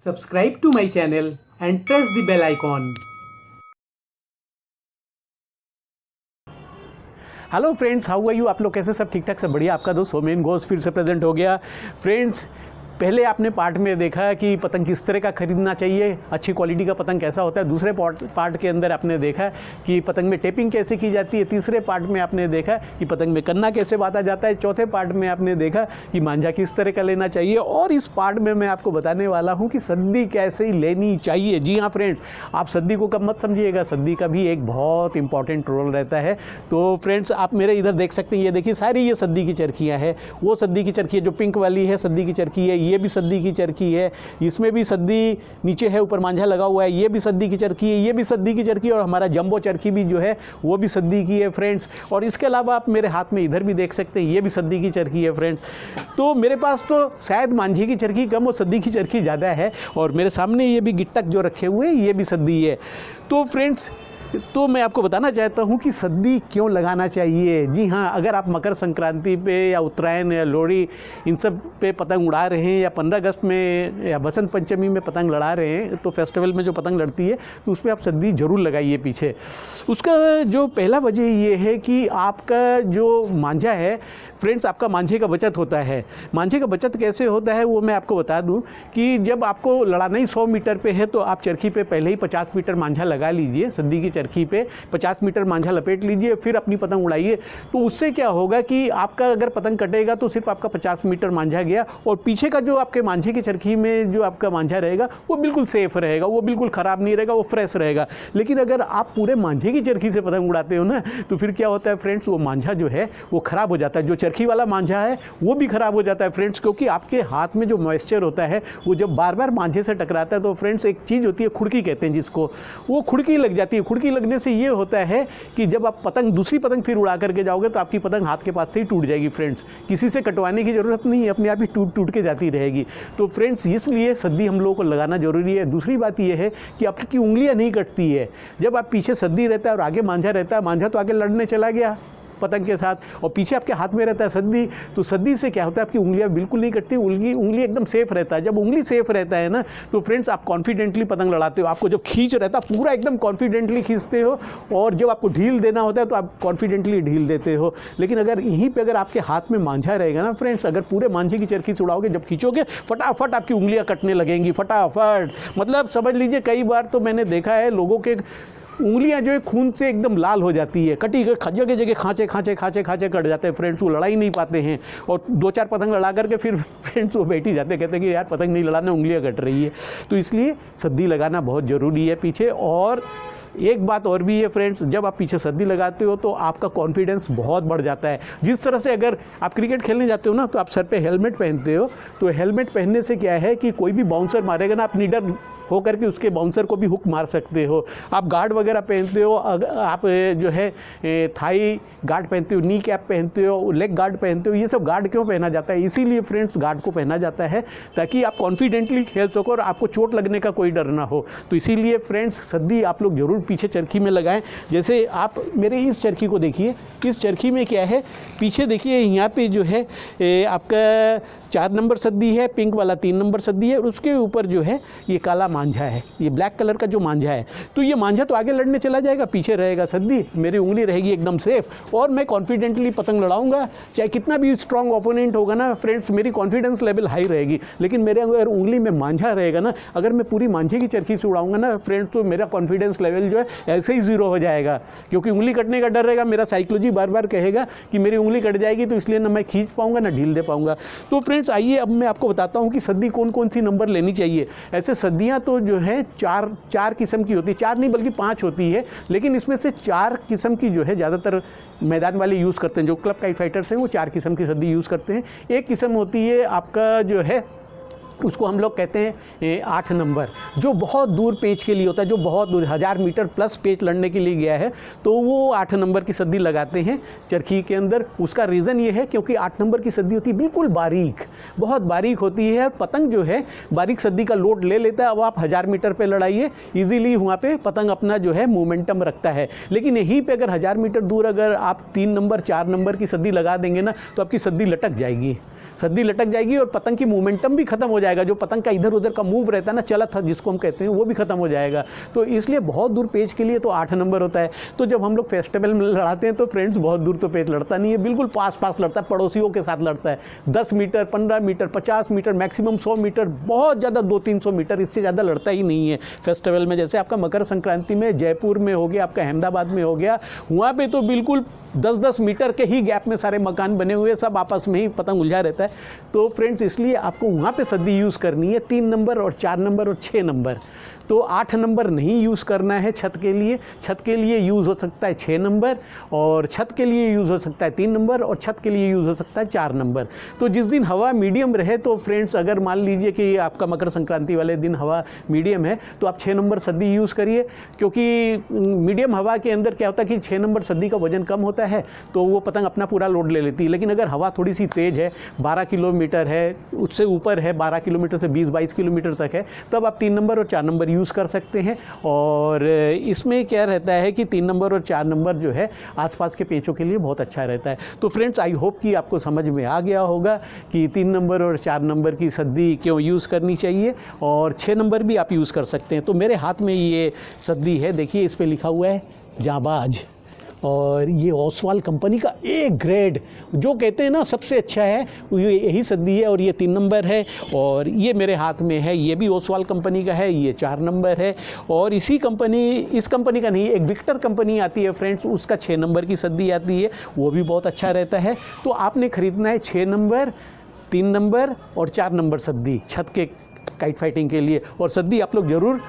Subscribe to my channel and press the bell icon. Hello friends, how are you. आप लोग कैसे? सब ठीक ठाक, सब बढ़िया। आपका दोस्त सोमेन घोष फिर से प्रेजेंट हो गया। फ्रेंड्स, पहले आपने पार्ट में देखा कि पतंग किस तरह का खरीदना चाहिए, अच्छी क्वालिटी का पतंग कैसा होता है। दूसरे पार्ट के अंदर आपने देखा कि पतंग में टेपिंग कैसे की जाती है। तीसरे पार्ट में आपने देखा कि पतंग में कन्ना कैसे बांधा जाता है। चौथे पार्ट में आपने देखा कि मांझा किस तरह का लेना चाहिए। और इस पार्ट में मैं आपको बताने वाला हूँ कि सद्दी कैसे लेनी चाहिए। जी हाँ फ्रेंड्स, आप सद्दी को कम मत समझिएगा, सद्दी का भी एक बहुत इंपॉर्टेंट रोल रहता है। तो फ्रेंड्स, आप मेरे इधर देख सकते हैं, ये देखिए सारी ये सद्दी की चरखियाँ हैं। वो सद्दी की चरखी है जो पिंक वाली है, सद्दी की चरखी है। ये भी सद्दी की चरखी है, इसमें भी सद्दी नीचे है, ऊपर मांझा लगा हुआ है। ये भी सद्दी की चरखी है, ये भी सद्दी की चरखी है। और हमारा जंबो चरखी भी जो है वो भी सद्दी की है फ्रेंड्स। और इसके अलावा आप मेरे हाथ में इधर भी देख सकते हैं, ये भी सद्दी की चरखी है फ्रेंड्स। तो मेरे पास तो शायद मांझे की चरखी कम और सद्दी की चरखी ज़्यादा है। और मेरे सामने ये भी गिट्टक जो रखे हुए हैं, ये भी सद्दी है। तो फ्रेंड्स, तो मैं आपको बताना चाहता हूँ कि सद्दी क्यों लगाना चाहिए। जी हाँ, अगर आप मकर संक्रांति पे या उत्तरायण या लोहड़ी इन सब पे पतंग उड़ा रहे हैं, या 15 अगस्त में या बसंत पंचमी में पतंग लड़ा रहे हैं, तो फेस्टिवल में जो पतंग लड़ती है तो उस पर आप सद्दी ज़रूर लगाइए पीछे। उसका जो पहला वजह ये है कि आपका जो मांझा है फ्रेंड्स, आपका मांझे का बचत होता है। मांझे का बचत कैसे होता है वो मैं आपको बता दूँ कि जब आपको लड़ाना ही 100 मीटर पे है तो आप चरखी पे पहले ही 50 मीटर मांझा लगा लीजिए। सद्दी की चरखी पे 50 मीटर मांझा लपेट लीजिए, फिर अपनी पतंग उड़ाइए। तो उससे क्या होगा कि आपका अगर पतंग कटेगा तो सिर्फ आपका 50 मीटर मांझा गया, और पीछे का जो आपके मांझे की चरखी में जो आपका मांझा रहेगा वो बिल्कुल सेफ रहेगा, वो बिल्कुल ख़राब नहीं रहेगा, वो फ्रेश रहेगा। लेकिन अगर आप पूरे मांझे की चरखी से पतंग उड़ाते हो ना, तो फिर क्या होता है फ्रेंड्स, वो मांझा जो है वो ख़राब हो जाता है। जो चरखी वाला मांझा है वो भी ख़राब हो जाता है फ्रेंड्स, क्योंकि आपके हाथ में जो मॉइस्चर होता है वो जब बार बार मांझे से टकराता है तो फ्रेंड्स एक चीज़ होती है, खुड़की कहते हैं जिसको, वो खुड़की लग जाती है। खुड़की लगने से ये होता है कि जब आप पतंग दूसरी पतंग फिर उड़ा करके जाओगे तो आपकी पतंग हाथ के पास से ही टूट जाएगी फ्रेंड्स। किसी से कटवाने की ज़रूरत नहीं है, अपने आप ही टूट के जाती रहेगी। तो फ्रेंड्स, इसलिए सद्दी हम लोगों को लगाना जरूरी है। दूसरी बात यह है कि आपकी उंगलियां नहीं कटती है। जब आप पीछे सद्दी रहता है और आगे मांझा रहता है, मांझा तो आगे लड़ने चला गया पतंग के साथ, और पीछे आपके हाथ में रहता है सद्दी, तो सद्दी से क्या होता है, आपकी उंगलियां बिल्कुल नहीं कटती, उंगली एकदम सेफ रहता है। जब उंगली सेफ रहता है ना, तो फ्रेंड्स आप कॉन्फिडेंटली पतंग लड़ाते हो। आपको जब खींच रहता है पूरा एकदम कॉन्फिडेंटली खींचते हो, और जब आपको ढील देना होता है तो आप कॉन्फिडेंटली ढील देते हो। लेकिन अगर यहीं पर अगर आपके हाथ में मांझा रहेगा ना फ्रेंड्स, अगर पूरे मांझे की चरखी से उड़ाओगे, जब खींचोगे फटाफट आपकी उंगलियाँ कटने लगेंगी, फटाफट। मतलब समझ लीजिए, कई बार तो मैंने देखा है लोगों के उंगलियां जो है खून से एकदम लाल हो जाती है, कटी जगह जगह खांचे कट जाते हैं फ्रेंड्स। वो लड़ा ही नहीं पाते हैं, और 2-4 पतंग लड़ा करके फिर फ्रेंड्स वो बैठ ही जाते हैं, कहते हैं कि यार पतंग नहीं लड़ाना, उंगलियां कट रही है। तो इसलिए सद्दी लगाना बहुत ज़रूरी है पीछे। और एक बात और भी है फ्रेंड्स, जब आप पीछे सद्दी लगाते हो तो आपका कॉन्फिडेंस बहुत बढ़ जाता है। जिस तरह से अगर आप क्रिकेट खेलने जाते हो ना, तो आप सर पे हेलमेट पहनते हो, तो हेलमेट पहनने से क्या है कि कोई भी बाउंसर मारेगा ना, आप निडर हो करके उसके बाउंसर को भी हुक मार सकते हो। आप गार्ड वगैरह पहनते हो, आप जो है थाई गार्ड पहनते हो, नी कैप पहनते हो, लेग गार्ड पहनते हो। ये सब गार्ड क्यों पहना जाता है? इसीलिए फ्रेंड्स गार्ड को पहना जाता है ताकि आप कॉन्फिडेंटली खेल सको और आपको चोट लगने का कोई डर ना हो। तो इसीलिए फ्रेंड्स सद्दी आप लोग ज़रूर पीछे चरखी में लगाएं। जैसे आप मेरे इस चरखी को देखिए, इस चरखी में क्या है, पीछे देखिए यहाँ पे जो है आपका 4 नंबर सद्दी है, पिंक वाला 3 नंबर सद्दी है, और उसके ऊपर जो है ये काला मांझा है, ये ब्लैक कलर का जो मांझा है। तो ये मांझा तो आगे लड़ने चला जाएगा, पीछे रहेगा सद्दी, मेरी उंगली रहेगी एकदम सेफ, और मैं कॉन्फिडेंटली पतंग लड़ाऊंगा। चाहे कितना भी स्ट्रांग ओपोनेंट होगा ना फ्रेंड्स, मेरी कॉन्फिडेंस लेवल हाई रहेगी। लेकिन मेरे अगर उंगली में मांझा रहेगा ना, अगर मैं पूरी मांझे की चरखी से उड़ाऊंगा ना फ्रेंड्स, तो मेरा कॉन्फिडेंस लेवल जो है ऐसे ही 0 हो जाएगा, क्योंकि उंगली कटने का डर रहेगा। मेरा साइकोलॉजी बार बार कहेगा कि मेरी उंगली कट जाएगी, तो इसलिए ना मैं खींच पाऊंगा ना ढील दे पाऊंगा। तो फ्रेंड्स आइए अब मैं आपको बताता हूँ कि सद्दी कौन कौन सी नंबर लेनी चाहिए। ऐसे सद्दियाँ तो जो है चार किस्म की होती है, 4 नहीं बल्कि 5 होती है, लेकिन इसमें से 4 किस्म की जो है ज़्यादातर मैदान वाले यूज़ करते हैं। जो क्लब काइट फाइटर्स हैं वो 4 किस्म की सद्दी यूज़ करते हैं। एक किस्म होती है आपका जो है, उसको हम लोग कहते हैं 8 नंबर, जो बहुत दूर पेच के लिए होता है, जो बहुत दूर 1000 मीटर प्लस पेच लड़ने के लिए गया है, तो वो 8 नंबर की सद्दी लगाते हैं चरखी के अंदर। उसका रीज़न ये है क्योंकि 8 नंबर की सद्दी होती है बिल्कुल बारीक, बहुत बारीक होती है। पतंग जो है बारीक सद्दी का लोड ले लेता है। अब आप 1000 मीटर पे लड़ाइए, ईजिली वहाँ पे पतंग अपना जो है मोमेंटम रखता है। लेकिन यहीं पे अगर 1000 मीटर दूर अगर आप 3 नंबर 4 नंबर की सद्दी लगा देंगे ना, तो आपकी सद्दी लटक जाएगी और पतंग की मोमेंटम भी खत्म हो जाएगा, जो पतंग का इधर उधर का मूव रहता है ना, चलत जिसको हम कहते हैं, वो भी खत्म हो जाएगा। तो इसलिए बहुत दूर पेच के लिए तो 8 नंबर होता है। तो जब हम लोग फेस्टिवल में लड़ाते हैं तो फ्रेंड्स बहुत दूर तो पेच लड़ता नहीं है, बिल्कुल पास पास लड़ता है, पड़ोसियों के साथ लड़ता है। 10 metre, 15 metre, 50 metre, maximum 100 metre, बहुत ज़्यादा 200-300 मीटर, इससे ज़्यादा लड़ता ही नहीं है फेस्टिवल में। जैसे आपका मकर संक्रांति में जयपुर में हो गया, आपका अहमदाबाद में हो गया, वहाँ पे तो बिल्कुल 10-10 मीटर के ही गैप में सारे मकान बने हुए, सब आपस में ही पतंग उलझा रहता है। तो फ्रेंड्स इसलिए आपको वहाँ पे सद्दी यूज़ करनी है, 3 नंबर और 4 नंबर और 6 नंबर। तो 8 नंबर नहीं यूज़ करना है छत के लिए। छत के लिए यूज़ हो सकता है 6 नंबर, और छत के लिए यूज़ हो सकता है 3 नंबर, और छत के लिए यूज़ हो सकता है 4 नंबर। तो जिस दिन हवा मीडियम रहे, तो फ्रेंड्स अगर मान लीजिए कि आपका मकर संक्रांति वाले दिन हवा मीडियम है, तो आप 6 नंबर सद्दी यूज़ करिए, क्योंकि मीडियम हवा के अंदर क्या होता है कि 6 नंबर सद्दी का वजन कम होता है, तो वो पतंग अपना पूरा लोड ले लेती है। लेकिन अगर हवा थोड़ी सी तेज़ है, 12 किलोमीटर है, उससे ऊपर है, 12 किलोमीटर से 20-22 किलोमीटर तक है, तब आप 3 नंबर और 4 नंबर यूज़ कर सकते हैं। और इसमें क्या रहता है कि 3 नंबर और 4 नंबर जो है आसपास के पेचों के लिए बहुत अच्छा रहता है। तो फ्रेंड्स आई होप कि आपको समझ में आ गया होगा कि 3 नंबर और 4 नंबर की सद्दी क्यों यूज़ करनी चाहिए, और 6 नंबर भी आप यूज़ कर सकते हैं। तो मेरे हाथ में ये सद्दी है, देखिए इस पर लिखा हुआ है जाबाज, और ये ओसवाल कंपनी का A ग्रेड, जो कहते हैं ना सबसे अच्छा है, ये यही सद्दी है। और ये 3 नंबर है, और ये मेरे हाथ में है, ये भी ओसवाल कंपनी का है, ये 4 नंबर है। और इस कंपनी का नहीं, एक विक्टर कंपनी आती है फ्रेंड्स, उसका 6 नंबर की सद्दी आती है, वो भी बहुत अच्छा रहता है। तो आपने ख़रीदना है 6 नंबर, 3 नंबर और 4 नंबर सद्दी छत के काइट फाइटिंग के लिए। और सद्दी आप लोग ज़रूर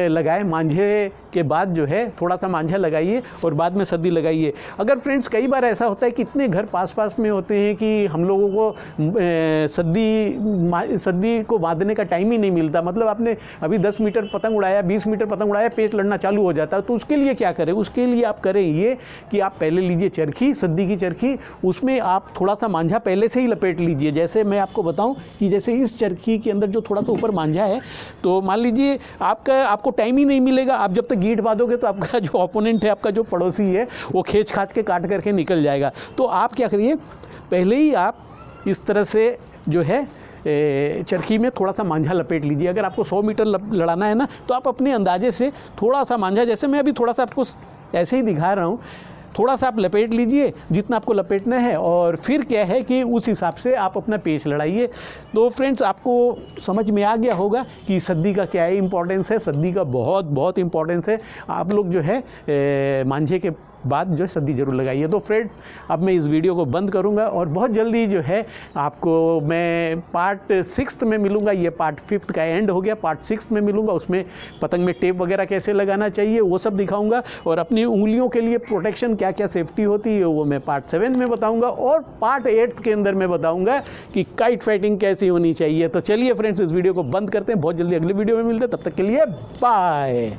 लगाएं, मांझे के बाद जो है थोड़ा सा मांझा लगाइए और बाद में सद्दी लगाइए। अगर फ्रेंड्स कई बार ऐसा होता है कि इतने घर पास पास में होते हैं कि हम लोगों को सद्दी को बांधने का टाइम ही नहीं मिलता, मतलब आपने अभी 10 मीटर पतंग उड़ाया, 20 मीटर पतंग उड़ाया, पेच लड़ना चालू हो जाता है। तो उसके लिए क्या करें? उसके लिए आप करें ये कि आप पहले लीजिए चरखी, सद्दी की चरखी, उसमें आप थोड़ा सा मांझा पहले से ही लपेट लीजिए। जैसे मैं आपको बताऊं कि जैसे इस चरखी के अंदर जो थोड़ा सा ऊपर मांझा है, तो मान लीजिए आपको टाइम ही नहीं मिलेगा, आप जब तक गीट बांधोगे तो आपका जो ओपोनेंट है, आपका जो पड़ोसी है, वो खींच खाच के काट करके निकल जाएगा। तो आप क्या करिए, पहले ही आप इस तरह से जो है चरखी में थोड़ा सा मांझा लपेट लीजिए। अगर आपको 100 मीटर लड़ाना है ना, तो आप अपने अंदाजे से थोड़ा सा मांझा, जैसे मैं अभी थोड़ा सा आपको ऐसे ही दिखा रहा हूँ, थोड़ा सा आप लपेट लीजिए जितना आपको लपेटना है, और फिर क्या है कि उस हिसाब से आप अपना पेच लड़ाइए। तो फ्रेंड्स आपको समझ में आ गया होगा कि सद्दी का क्या है इंपॉर्टेंस है। सद्दी का बहुत बहुत इंपॉर्टेंस है। आप लोग जो है मांझे के बाद जो है सद्दी जरूर लगाइए। तो फ्रेंड अब मैं इस वीडियो को बंद करूंगा, और बहुत जल्दी जो है आपको मैं पार्ट 6 में मिलूंगा। ये पार्ट 5 का एंड हो गया, पार्ट 6 में मिलूंगा। उसमें पतंग में टेप वगैरह कैसे लगाना चाहिए वो सब दिखाऊंगा, और अपनी उंगलियों के लिए प्रोटेक्शन क्या क्या सेफ्टी होती है वो मैं पार्ट 7 में बताऊंगा, और पार्ट 8 के अंदर मैं बताऊंगा कि काइट फाइटिंग कैसी होनी चाहिए। तो चलिए फ्रेंड्स इस वीडियो को बंद करते हैं, बहुत जल्दी अगले वीडियो में मिलते हैं, तब तक के लिए बाय।